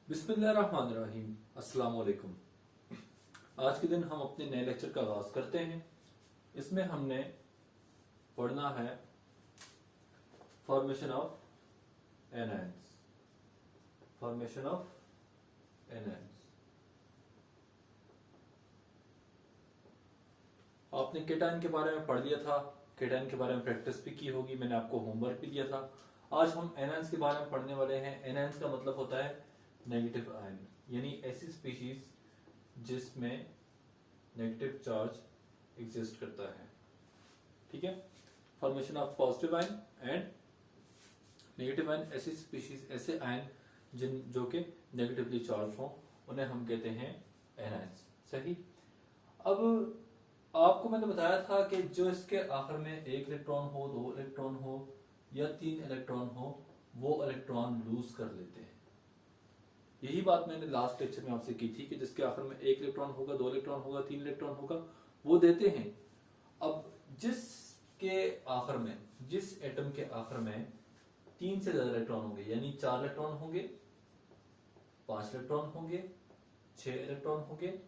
बिस्मिल्लाहिर्रहमानिर्रहीम। अस्सलाम वालेकुम। आज के दिन हम अपने नए लेक्चर का आगाज करते हैं। इसमें हमने पढ़ना है formation of anions. Formation of anions. आपने केटाइन के बारे में पढ़ लिया था, केटाइन के बारे में प्रैक्टिस भी की होगी, मैंने आपको होमवर्क भी दिया था। आज हम एनायंस के बारे में पढ़ने वाले हैं। एनायंस का मतलब होता है नेगेटिव आयन, यानी ऐसी स्पीशीज जिसमें नेगेटिव चार्ज एग्जिस्ट करता है। ठीक है। Formation of positive ion and negative ion, ऐसी स्पीशीज, ऐसे आयन जिन जो कि नेगेटिवली चार्ज हो, उन्हें हम कहते हैं एनायंस। सही। अब आपको मैंने बताया था कि जो इसके आखिर में एक इलेक्ट्रॉन हो, दो इलेक्ट्रॉन हो या तीन इलेक्ट्रॉन हो, वो इलेक्ट्रॉन लूज कर लेते हैं। यही बात मैंने लास्ट लेक्चर में आपसे की थी कि जिसके आखिर में एक इलेक्ट्रॉन होगा, दो इलेक्ट्रॉन होगा, तीन इलेक्ट्रॉन होगा, वो देते हैं। अब जिसके आखिर में, जिस एटम के आखिर में तीन से ज्यादा इलेक्ट्रॉन होंगे, यानी चार इलेक्ट्रॉन होंगे, पांच इलेक्ट्रॉन होंगे, छह इलेक्ट्रॉन होंगे,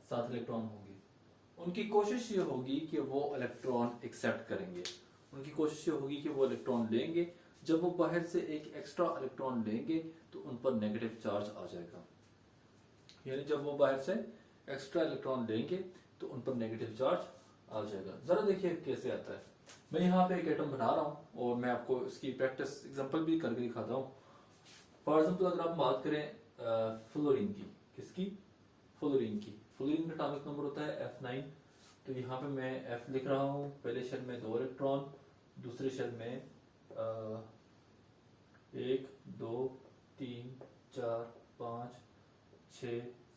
सात इलेक्ट्रॉन होंगे, उनकी कोशिश ये होगी कि वो इलेक्ट्रॉन एक्सेप्ट करेंगे। उनकी कोशिश ये होगी कि वो इलेक्ट्रॉन लेंगे। जब वो बाहर से एक एक्स्ट्रा इलेक्ट्रॉन लेंगे तो उन पर नेगेटिव चार्ज आ जाएगा। यानी जब वो बाहर से एक्स्ट्रा इलेक्ट्रॉन लेंगे तो उन पर नेगेटिव चार्ज आ जाएगा। जरा देखिए कैसे आता है। मैं यहाँ पे एक एटम बना रहा हूँ और मैं आपको इसकी प्रैक्टिस एग्जांपल भी करके दिखाता हूँ। फॉर एग्जांपल अगर आप बात करें फ्लोरीन की, किसकी? फ्लोरीन की। फ्लोरीन का एटॉमिक नंबर होता है F9। तो यहाँ पे मैं F लिख रहा हूँ। पहले शेल में दो इलेक्ट्रॉन, दूसरे शेल में एक, दो, तीन, चार, पांच, छ,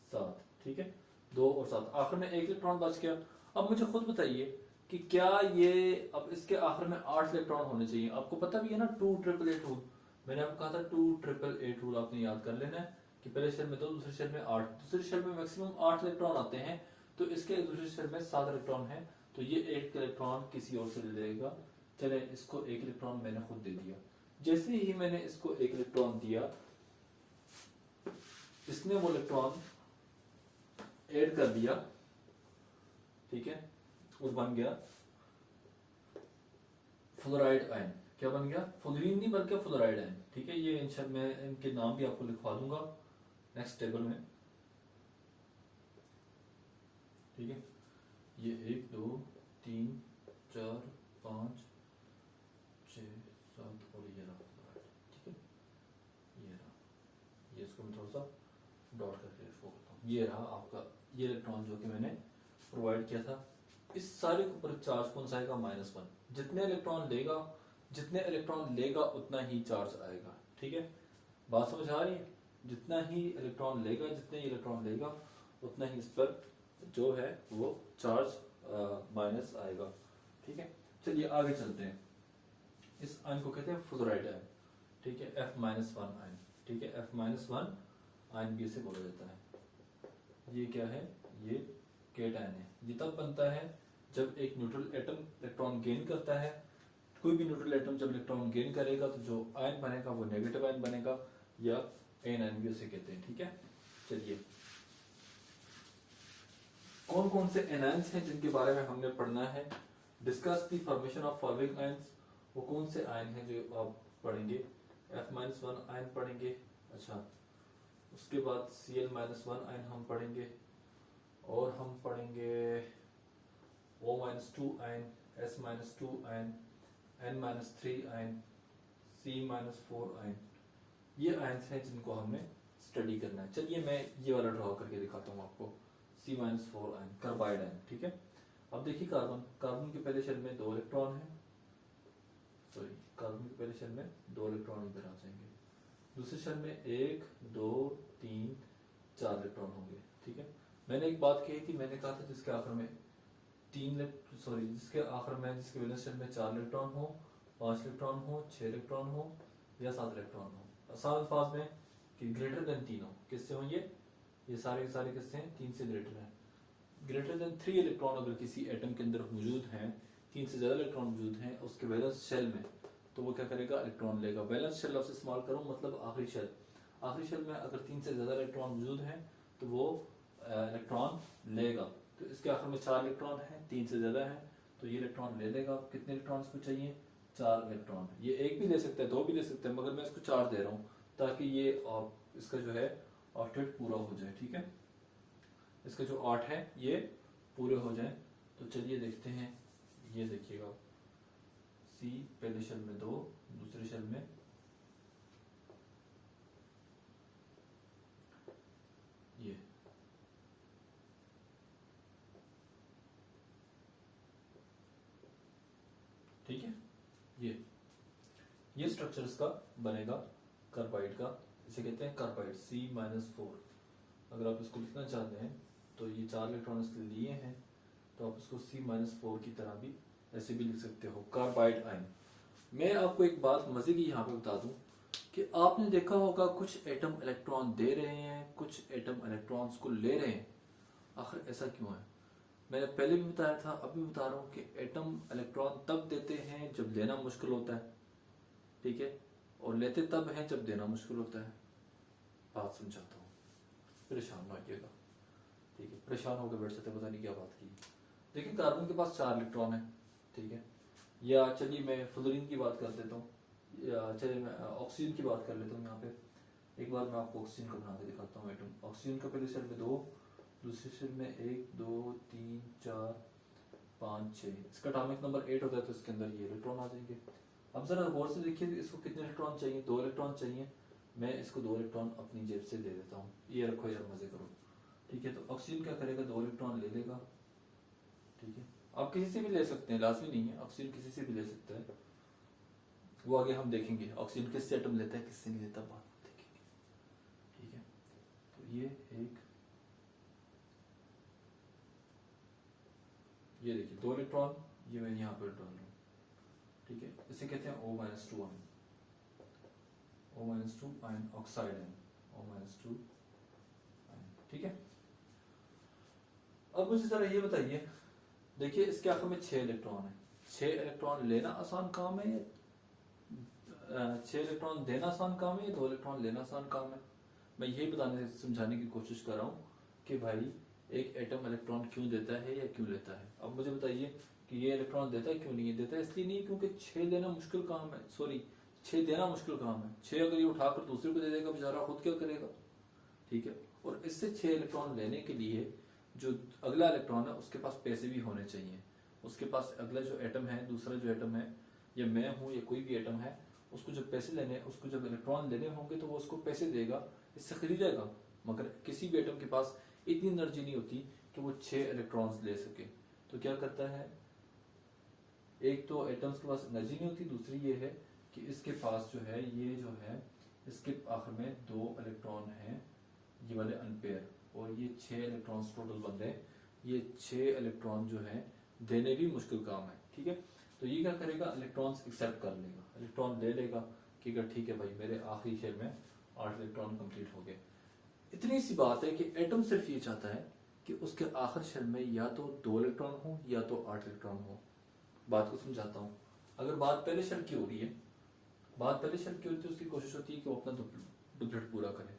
सात। ठीक है, दो और सात, आखिर में एक इलेक्ट्रॉन बच गया। अब मुझे खुद बताइए कि क्या ये, अब इसके आखिर में 8 इलेक्ट्रॉन होने चाहिए। आपको पता भी है ना 2 8 8 रूल। मैंने आपको कहा था 2 8 8 रूल आपने याद कर लेना है कि पहले शेल में दो, दूसरे शेल में 8। दूसरे शेल में मैक्सिमम 8 इलेक्ट्रॉन आते हैं, तो इसके दूसरे शेल में 7 इलेक्ट्रॉन है, तो ये एक इलेक्ट्रॉन किसी और से ले लेगा। चले, इसको एक इलेक्ट्रॉन मैंने खुद दे दिया। जैसे ही मैंने इसको एक इलेक्ट्रॉन दिया, इसने वो इलेक्ट्रॉन ऐड कर दिया। ठीक है, और बन गया फ्लोराइड आयन। क्या बन गया? फ्लोरीन नहीं बल्कि फ्लोराइड आयन। ठीक है, ये इंशाल्लाह मैं इनके नाम भी आपको लिखवा दूंगा नेक्स्ट टेबल में। ठीक है, ये 1 2 3 4 5 6 7 और ये रहा फ्लोराइड। ठीक है, ये रहा, ये इसको मैं थोड़ा सा डॉट करके इसको करता हूँ। ये रहा आपका ये इलेक्ट्रॉन जो कि मैंने प्रोवाइड किया था। इस सारे के ऊपर चार्ज कौन सा आएगा? -1। जितने इलेक्ट्रॉन लेगा उतना ही चार्ज आएगा। ठीक है, बात समझ आ रही है? जितना ही इलेक्ट्रॉन लेगा, जितने ही इलेक्ट्रॉन लेगा, उतना ही इस पर जो है वो चार्ज माइनस आएगा। ठीक है, चलिए आगे चलते हैं। इस आयन को कहते हैं फ्लोराइड आयन। ठीक है, F-1 आयन। ठीक है, F-1 आयन भी इसे बोला जाता है। ये क्या है? ये केटायन है। ये तब बनता है जब एक न्यूट्रल एटम इलेक्ट्रॉन गेन करता है। कोई भी न्यूट्रल एटम जब इलेक्ट्रॉन गेन करेगा तो जो आयन बनेगा वो नेगेटिव आयन बनेगा, या एन आयन भी उसे कहते हैं। ठीक है, चलिए कौन कौन से एनायंस हैं जिनके बारे में हमने पढ़ना है। Discuss the formation of following ions. वो कौन से आयन हैं जो आप पढ़ेंगे? F-1 आयन पढ़ेंगे। अच्छा, उसके बाद Cl-1 आयन हम पढ़ेंगे, और हम पढ़ेंगे O-2 ion, S-2 ion, N-3 ion, C-4 ion. ये आयन्स हैं जिनको हमने स्टडी करना है। चलिए मैं ये वाला ड्रॉ करके दिखाता हूँ आपको। C-4 ion, carbide ion. ठीक है, अब देखिए कार्बन के पहले शेल में दो इलेक्ट्रॉन है। सॉरी, कार्बन के पहले शेल में दो इलेक्ट्रॉन इधर आ जाएंगे। दूसरे शेल में 1 2 3 4 इलेक्ट्रॉन होंगे। ठीक है, मैंने एक बात कही थी, मैंने कहा था जिसके आखिर में जिसके वैलेंस शेल में 4 इलेक्ट्रॉन हो, 5 इलेक्ट्रॉन हो, 6 इलेक्ट्रॉन हो या 7 इलेक्ट्रॉन हो। आसान अल्फाज में कि ग्रेटर देन 3 हो। किससे हो ये सारे के सारे किससे हैं? 3 से ग्रेटर हैं। ग्रेटर देन 3 इलेक्ट्रॉन अगर किसी एटम के अंदर मौजूद हैं, 3 से ज्यादा इलेक्ट्रॉन मौजूद हैं उसके वैलेंस शेल में, तो वो क्या करेगा? इलेक्ट्रॉन लेगा। वैलेंस शेल लफ्ज़ इस्तेमाल करूं मतलब आखिरी शेल। आखिरी शेल में अगर 3 से ज़्यादा इलेक्ट्रॉन मौजूद हैं तो वो इलेक्ट्रॉन लेगा। तो इसके आखिर में 4 इलेक्ट्रॉन हैं, 3 से ज़्यादा है तो ये इलेक्ट्रॉन ले लेगा। कितने इलेक्ट्रॉन इसको चाहिए? 4 इलेक्ट्रॉन। ये एक भी ले सकता है, 2 भी ले सकता है, मगर मैं इसको 4 दे रहा हूँ ताकि ये इसका जो है ऑक्टेट पूरा हो जाए। ठीक है, इसके जो 8 है ये पूरे हो जाए। तो चलिए देखते हैं। ये देखिएगा, सी पहले शेल में 2, दूसरे शेल में ये। ठीक है, ये स्ट्रक्चर इसका बनेगा कार्बाइड का। इसे कहते हैं कार्बाइड C-4। अगर आप इसको लिखना चाहते हैं तो ये 4 इलेक्ट्रॉन इसके लिए हैं तो आप इसको C-4 की तरह भी ऐसे भी लिख सकते हो, कार्बाइड आयन। मैं आपको एक बात मजे की यहाँ पे बता दूं कि आपने देखा होगा कुछ एटम इलेक्ट्रॉन दे रहे हैं, कुछ एटम इलेक्ट्रॉन्स को ले रहे हैं। आखिर ऐसा क्यों है? मैंने पहले भी बताया था, अभी बता रहा हूँ कि एटम इलेक्ट्रॉन तब देते हैं जब देना मुश्किल होता है, ठीक है, और लेते तब हैं जब देना मुश्किल होता है। बात समझाता हूँ, परेशान ना होइएगा, ठीक है। परेशान होकर बैठ जाते, पता नहीं क्या बात की। देखिए कार्बन के पास 4 इलेक्ट्रॉन है, ठीक है, या चलिए मैं फ्लोरीन की बात कर देता हूँ, या चलिए मैं ऑक्सीजन की बात कर लेता हूँ। यहाँ पे एक बार मैं आपको ऑक्सीजन का बना के दिखाता हूँ एटम। ऑक्सीजन का पहले शेल में 2, दूसरे शेल में 1 2 3 4 5 6। इसका एटॉमिक नंबर 8 होता है तो इसके अंदर ये इलेक्ट्रॉन आ जाएंगे। अब जरा गौर से देखिए, इसको कितने इलेक्ट्रॉन चाहिए? 2 इलेक्ट्रॉन चाहिए। मैं इसको 2 इलेक्ट्रॉन अपनी जेब से दे देता हूँ। ये रखो यार, मजे करो, ठीक है। तो ऑक्सीजन क्या करेगा? 2 इलेक्ट्रॉन ले लेगा, ठीक है। आप किसी से भी ले सकते हैं, लाजमी नहीं है, ऑक्सीजन किसी से भी ले सकता है, वो आगे हम देखेंगे। ऑक्सीजन किससे एटम लेता है किससे नहीं लेता, बात देखेंगे, ठीक है। तो ये एक, ये देखिए 2 इलेक्ट्रॉन, ये मैं यहाँ पर डाल रहा हूँ, ठीक है। इसे कहते हैं O-2 ion, O-2 ion oxide ion, O-2 ion, ठीक है। अब मुझे जरा ये बताइए, देखिए इसके आखिर में 6 इलेक्ट्रॉन है। 6 इलेक्ट्रॉन लेना आसान काम है, 6 इलेक्ट्रॉन देना आसान काम है, या 2 इलेक्ट्रॉन लेना आसान काम है? मैं यही बताने समझाने की कोशिश कर रहा हूँ कि भाई एक एटम इलेक्ट्रॉन क्यों देता है या क्यों लेता है। अब मुझे बताइए कि ये इलेक्ट्रॉन देता है क्यों नहीं है? देता है इसलिए नहीं क्योंकि 6 देना मुश्किल काम है, सॉरी 6 देना मुश्किल काम है। 6 अगर ये उठाकर दूसरे को दे देगा बेचारा, खुद क्या करेगा, ठीक है। और इससे 6 इलेक्ट्रॉन लेने के लिए जो अगला इलेक्ट्रॉन है उसके पास पैसे भी होने चाहिए। उसके पास अगला जो एटम है, दूसरा जो एटम है, या मैं हूँ या कोई भी एटम है, उसको जब पैसे लेने, उसको जब इलेक्ट्रॉन लेने होंगे तो वो उसको पैसे देगा, इससे खरीदेगा। मगर किसी भी एटम के पास इतनी एनर्जी नहीं होती कि वो 6 इलेक्ट्रॉन्स ले सके। तो क्या करता है, एक तो एटम्स के पास एनर्जी नहीं होती, दूसरी ये है कि इसके पास जो है, ये जो है इसके आखिर में 2 इलेक्ट्रॉन हैं, ये वाले अनपेयर, और ये 6 इलेक्ट्रॉन्स टोटल बन रहे हैं। ये 6 इलेक्ट्रॉन जो है देने भी मुश्किल काम है, ठीक है। तो ये क्या करेगा, इलेक्ट्रॉन्स एक्सेप्ट कर लेगा, इलेक्ट्रॉन ले लेगा कि ठीक है भाई मेरे आखिरी शेल में 8 इलेक्ट्रॉन कंप्लीट हो गए। इतनी सी बात है कि एटम सिर्फ ये चाहता है कि उसके आखिर शेल में या तो 2 इलेक्ट्रॉन हो या तो 8 इलेक्ट्रॉन हो। बात को समझाता हूँ। अगर बात पहले शेल की हो रही है, बात पहले शेल की होती है, उसकी कोशिश होती है कि वो अपना डुप्लीकेट पूरा करे।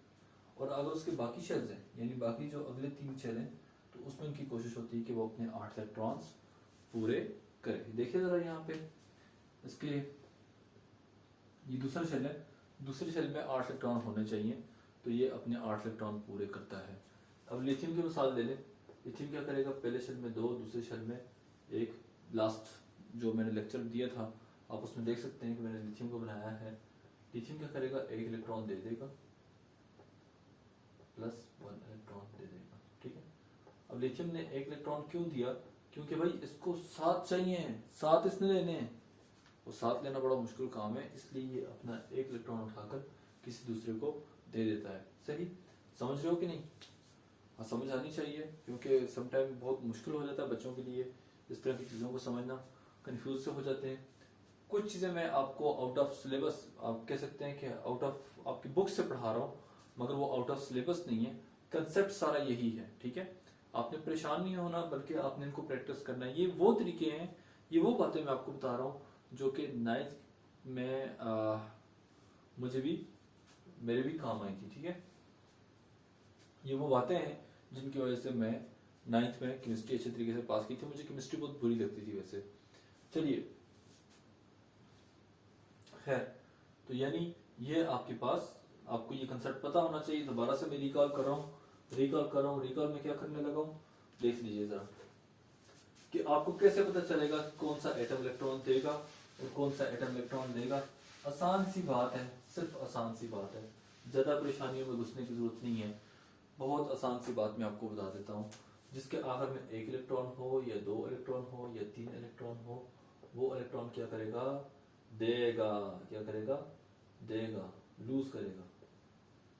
और अगर उसके बाकी शेल्स हैं, यानी बाकी जो अगले 3 शेल हैं, तो उसमें उनकी कोशिश होती है कि वो अपने 8 इलेक्ट्रॉन्स पूरे करे। देखिए जरा यहाँ पे इसके, ये दूसरा शेल है, दूसरे शेल में 8 इलेक्ट्रॉन होने चाहिए, तो ये अपने 8 इलेक्ट्रॉन पूरे करता है। अब लिथियम की मिसाल ले लें। लिथियम क्या करेगा, पहले शेल में 2, दूसरे शेल में 1। लास्ट जो मैंने लेक्चर दिया था आप उसमें देख सकते हैं कि मैंने लिथियम को बनाया है। लिथियम क्या करेगा, 1 इलेक्ट्रॉन दे देगा प्लस 1 इलेक्ट्रॉन दे देगा, ठीक है। अब लिथियम ने 1 इलेक्ट्रॉन क्यों दिया, क्योंकि भाई इसको 7 चाहिए, 7 इसने लेने हैं, वो 7 लेना बड़ा मुश्किल काम है, इसलिए ये अपना 1 इलेक्ट्रॉन उठाकर किसी दूसरे को दे देता है। सही समझ रहे हो कि नहीं? हाँ, समझ आनी चाहिए, क्योंकि समटाइम बहुत मुश्किल हो जाता है बच्चों के लिए इस तरह की चीज़ों को समझना, कंफ्यूज से हो जाते हैं। कुछ चीज़ें मैं आपको आउट ऑफ सिलेबस, आप कह सकते हैं कि आउट ऑफ आपकी बुक से पढ़ा रहा हूँ, मगर वो आउट ऑफ सिलेबस नहीं है, कंसेप्ट सारा यही है, ठीक है। आपने परेशान नहीं होना, बल्कि आपने इनको प्रैक्टिस करना है। ये वो तरीके हैं, ये वो बातें मैं आपको बता रहा हूँ जो कि 9th में मुझे भी मेरे भी काम आई थी। ठीक है, ये वो बातें हैं जिनकी वजह से मैं 9th में केमिस्ट्री अच्छे तरीके से पास की थी। मुझे केमिस्ट्री बहुत बुरी लगती थी वैसे। चलिए, खैर, तो यानी ये आपके पास, आपको ये कंसेप्ट पता होना चाहिए। दोबारा से मैं रिकॉल कर रहा हूँ। रिकॉल में क्या करने लगा हूँ, देख लीजिए जरा, कि आपको कैसे पता चलेगा कि कौन सा एटम इलेक्ट्रॉन देगा और कौन सा एटम इलेक्ट्रॉन देगा। आसान सी बात है, सिर्फ आसान सी बात है, ज्यादा परेशानियों में घुसने की जरूरत नहीं है। बहुत आसान सी बात मैं आपको बता देता हूँ। जिसके आखिर में 1 इलेक्ट्रॉन हो या 2 इलेक्ट्रॉन हो या 3 इलेक्ट्रॉन हो, वो इलेक्ट्रॉन क्या करेगा, देगा। क्या करेगा, देगा, लूज करेगा।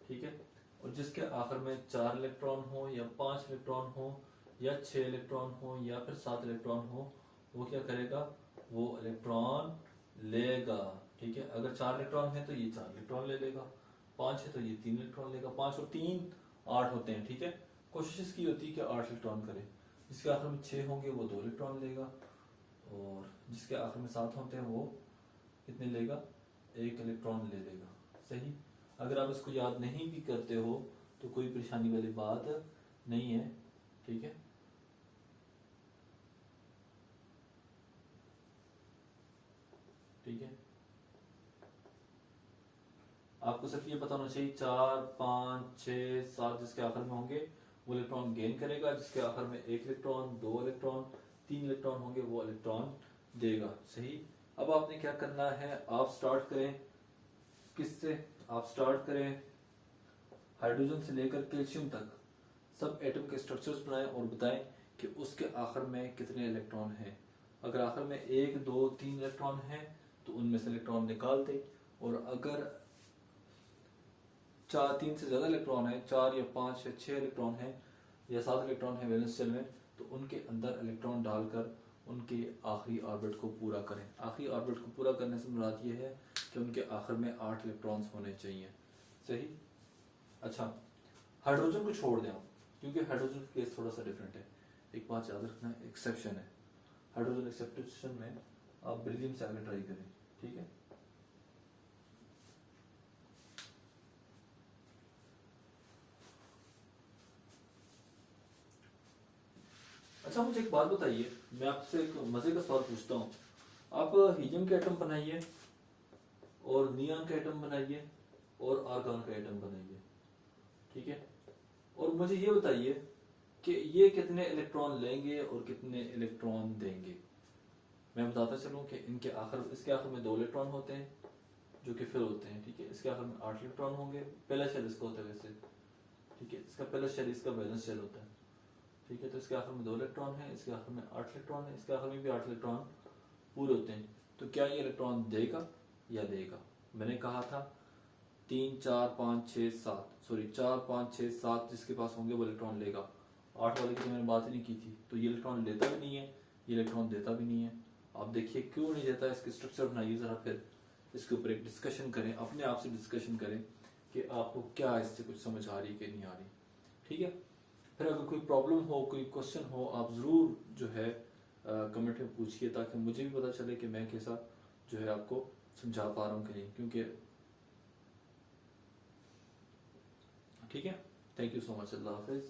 ठीक है, और जिसके आखिर में 4 इलेक्ट्रॉन हो या 5 इलेक्ट्रॉन हो या 6 इलेक्ट्रॉन हो या फिर 7 इलेक्ट्रॉन हो, वो क्या करेगा, वो इलेक्ट्रॉन लेगा। ठीक है, अगर 4 इलेक्ट्रॉन है तो ये 4 इलेक्ट्रॉन ले लेगा, 5 है तो ये 3 इलेक्ट्रॉन लेगा। 5 और 3 8 होते हैं। ठीक है, कोशिश इसकी होती है कि 8 इलेक्ट्रॉन करे। जिसके आखिर में 6 होंगे वो 2 इलेक्ट्रॉन लेगा, और जिसके आखिर में 7 होते हैं वो कितने लेगा, 1 इलेक्ट्रॉन ले लेगा। सही। अगर आप इसको याद नहीं भी करते हो तो कोई परेशानी वाली बात नहीं है। ठीक है, ठीक है, आपको सिर्फ ये पता होना चाहिए 4 5 6 7 जिसके आखिर में होंगे वो इलेक्ट्रॉन गेन करेगा। जिसके आखिर में 1 इलेक्ट्रॉन, 2 इलेक्ट्रॉन, 3 इलेक्ट्रॉन होंगे वो इलेक्ट्रॉन देगा। सही। अब आपने क्या करना है, आप स्टार्ट करें किससे, आप स्टार्ट करें हाइड्रोजन से लेकर कैल्शियम तक सब एटम के स्ट्रक्चर्स बनाएं और बताएं कि उसके आखिर में कितने इलेक्ट्रॉन हैं। अगर आखिर में 1 2 3 इलेक्ट्रॉन हैं तो उनमें से इलेक्ट्रॉन निकाल दें, और अगर 3 से ज्यादा इलेक्ट्रॉन है, 4 या 5 या 6 इलेक्ट्रॉन है या 7 इलेक्ट्रॉन है वैलेंस शेल में, तो उनके अंदर इलेक्ट्रॉन डालकर उनके आखिरी ऑर्बिट को पूरा करें। आखिरी ऑर्बिट को पूरा करने से मुराद ये है कि उनके आखिर में 8 इलेक्ट्रॉन्स होने चाहिए। सही। अच्छा, हाइड्रोजन को छोड़ दें आप, क्योंकि हाइड्रोजन का केस थोड़ा सा डिफरेंट है। एक बात याद रखना, एक्सेप्शन है। हाइड्रोजन एक्सेप्शन में आप बेरिलियम से आगे ट्राई करें। ठीक है, अच्छा मुझे एक बात बताइए, मैं आपसे एक मजे का सवाल पूछता हूँ। आप हीलियम के एटम बनाइए और नियॉन के एटम बनाइए और आर्गन का एटम बनाइए। ठीक है, और मुझे ये बताइए कि ये कितने इलेक्ट्रॉन लेंगे और कितने इलेक्ट्रॉन देंगे। मैं बताता चलूं कि इसके आखिर में 2 इलेक्ट्रॉन होते हैं जो कि फिल होते हैं। ठीक है, इसके आखिर में 8 इलेक्ट्रॉन होंगे। पहला शेल इसका होता है वैसे। ठीक है, इसका पहला शेल इसका बैलेंस शेल होता है। ठीक है, तो इसके आखिर में 2 इलेक्ट्रॉन है, इसके आखिर में 8 इलेक्ट्रॉन है, इसके आखिर में भी 8 इलेक्ट्रॉन पूरे होते हैं। तो क्या ये इलेक्ट्रॉन देगा या देगा। मैंने कहा था 3 4 5 6 7, सॉरी 4 5 6 7 जिसके पास होंगे वो इलेक्ट्रॉन लेगा। 8 वाले की तो मैंने बात ही नहीं की थी। तो ये इलेक्ट्रॉन लेता भी नहीं है, ये इलेक्ट्रॉन देता भी नहीं है। आप देखिए क्यों नहीं देता, इसके स्ट्रक्चर बनाइए जरा, फिर इसके ऊपर एक डिस्कशन करें, अपने आप से डिस्कशन करें कि आपको क्या इससे कुछ समझ आ रही कि नहीं आ रही। ठीक है, फिर अगर कोई प्रॉब्लम हो, कोई क्वेश्चन हो, आप ज़रूर जो है कमेंट में पूछिए, ताकि मुझे भी पता चले कि मैं कैसा जो है आपको समझा पा रहा हूँ कि नहीं। क्योंकि ठीक है, थैंक यू सो मच, अल्लाह हाफिज़।